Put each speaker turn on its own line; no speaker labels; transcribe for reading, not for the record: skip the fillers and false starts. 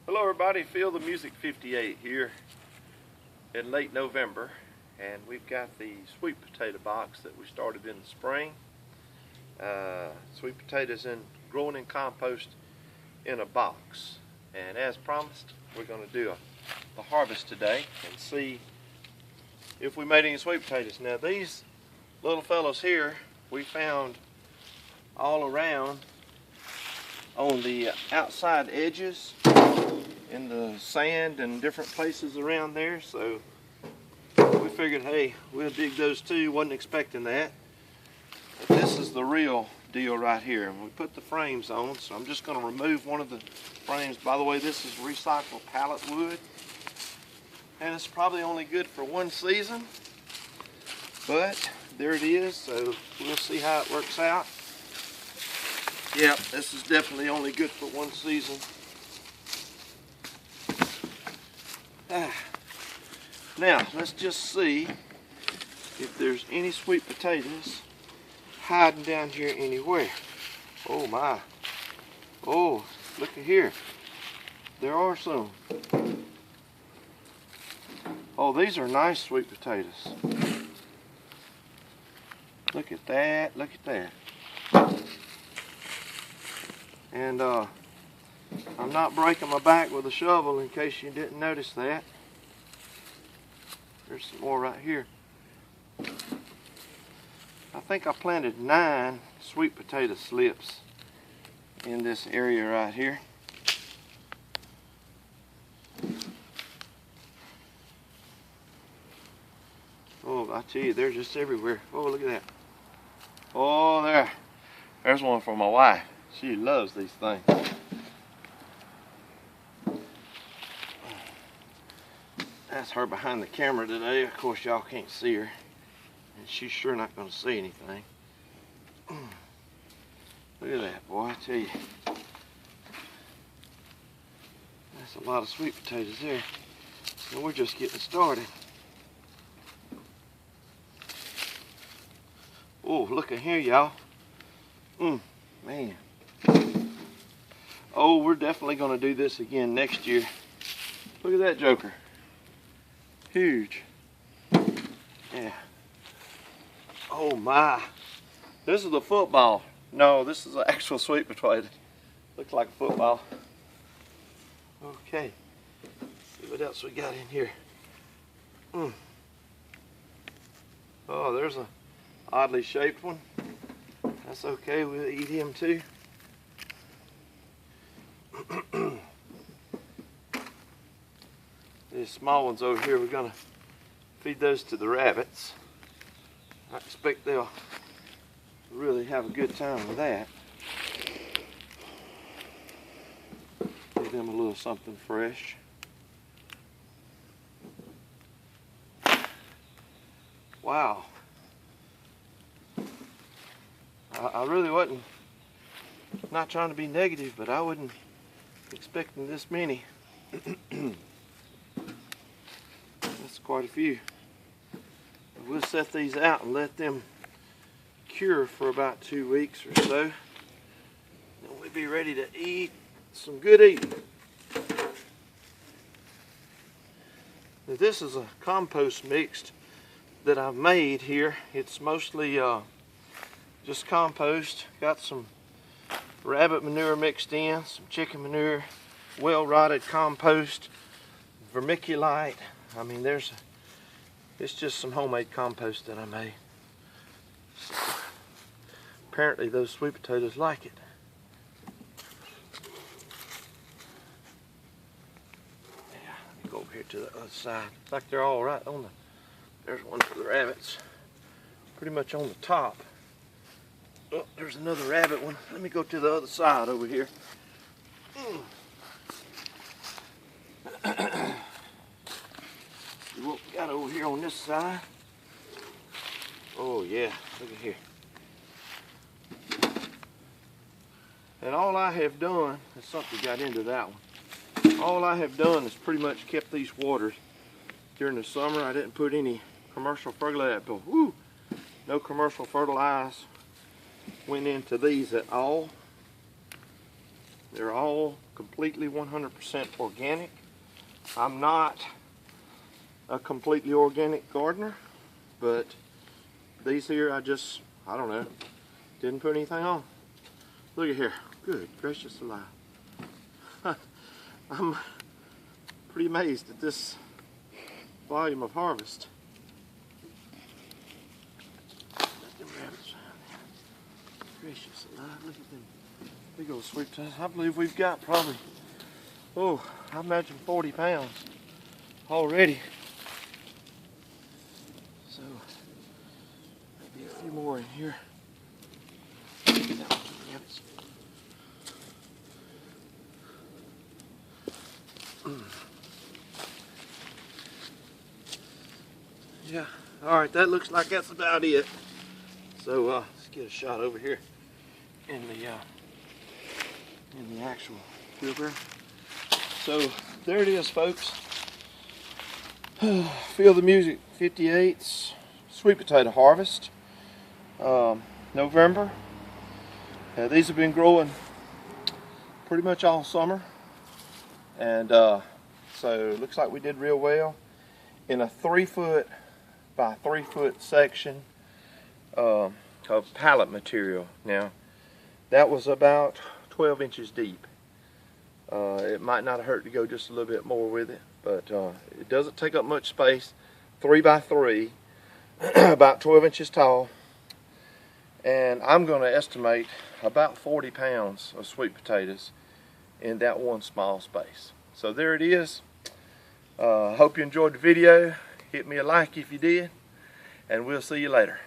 Hello everybody, Feel the Music 58 here in late November, and we've got the sweet potato box that we started in the spring. Sweet potatoes growing in compost in a box, and as promised we're going to do a harvest today and see if we made any sweet potatoes. Now these little fellows here we found all around on the outside edges in the sand and different places around there, so we figured, hey, we'll dig those too. Wasn't expecting that, but this is the real deal right here. And we put the frames on, so I'm just going to remove one of the frames. By the way, this is recycled pallet wood, and it's probably only good for one season, but there it is, so we'll see how it works out. Yep, this is definitely only good for one season. Now, let's just see if there's any sweet potatoes hiding down here anywhere. Oh my. Oh, look at here. There are some. Oh, these are nice sweet potatoes. Look at that, look at that. And I'm not breaking my back with a shovel in case you didn't notice that. There's some more right here. I think I planted 9 sweet potato slips in this area right here. Oh, I tell you, they're just everywhere. Oh, look at that. Oh, there's one for my wife. She loves these things. That's her behind the camera today. Of course, y'all can't see her, and she's sure not going to see anything. Look at that, boy, I tell you. That's a lot of sweet potatoes there, and we're just getting started. Oh, look at here, y'all. Man. Oh, we're definitely going to do this again next year. Look at that joker. Huge. Yeah. Oh my. This is a football. No, this is an actual sweet potato. Looks like a football. Okay. Let's see what else we got in here. Oh, there's a oddly shaped one. That's okay, we'll eat him too. These small ones over here, we're gonna feed those to the rabbits. I expect they'll really have a good time with that. Give them a little something fresh. Wow. I really wasn't, not trying to be negative, but I wasn't expecting this many. That's quite a few. We'll set these out and let them cure for about 2 weeks or so. Then we'll be ready to eat some good eating. Now, this is a compost mixed that I've made here. It's mostly just compost. Got some rabbit manure mixed in, some chicken manure, well rotted compost, vermiculite. I mean, it's just some homemade compost that I made. So, apparently those sweet potatoes like it. Yeah, let me go over here to the other side. Looks like they're all right on there's one for the rabbits. Pretty much on the top. Oh, there's another rabbit one. Let me go to the other side over here. See what we got over here on this side. Oh yeah, look at here. And all I have done, is something got into that one. All I have done is pretty much kept these waters during the summer. I didn't put any commercial fertilizer. No commercial fertilizer went into these at all. They're all completely 100% organic. I'm not a completely organic gardener, but these here I don't know, didn't put anything on. Look at here, good gracious alive. I'm pretty amazed at this volume of harvest. Let them rabbits around there. Gracious alive, look at them big old sweet potatoes. I believe we've got probably, oh, I imagine 40 pounds already. So, maybe a few more in here. Yeah, alright, that looks like that's about it. So let's get a shot over here in the actual field there. So there it is, folks. Feel the Music 58's sweet potato harvest. November. These have been growing pretty much all summer, and so it looks like we did real well in a 3-foot by 3-foot section of pallet material. Now that was about 12 inches deep. It might not hurt to go just a little bit more with it, but it doesn't take up much space. 3 by 3, about 12 inches tall, and I'm going to estimate about 40 pounds of sweet potatoes in that one small space. So there it is. Hope you enjoyed the video. Hit me a like if you did, and we'll see you later.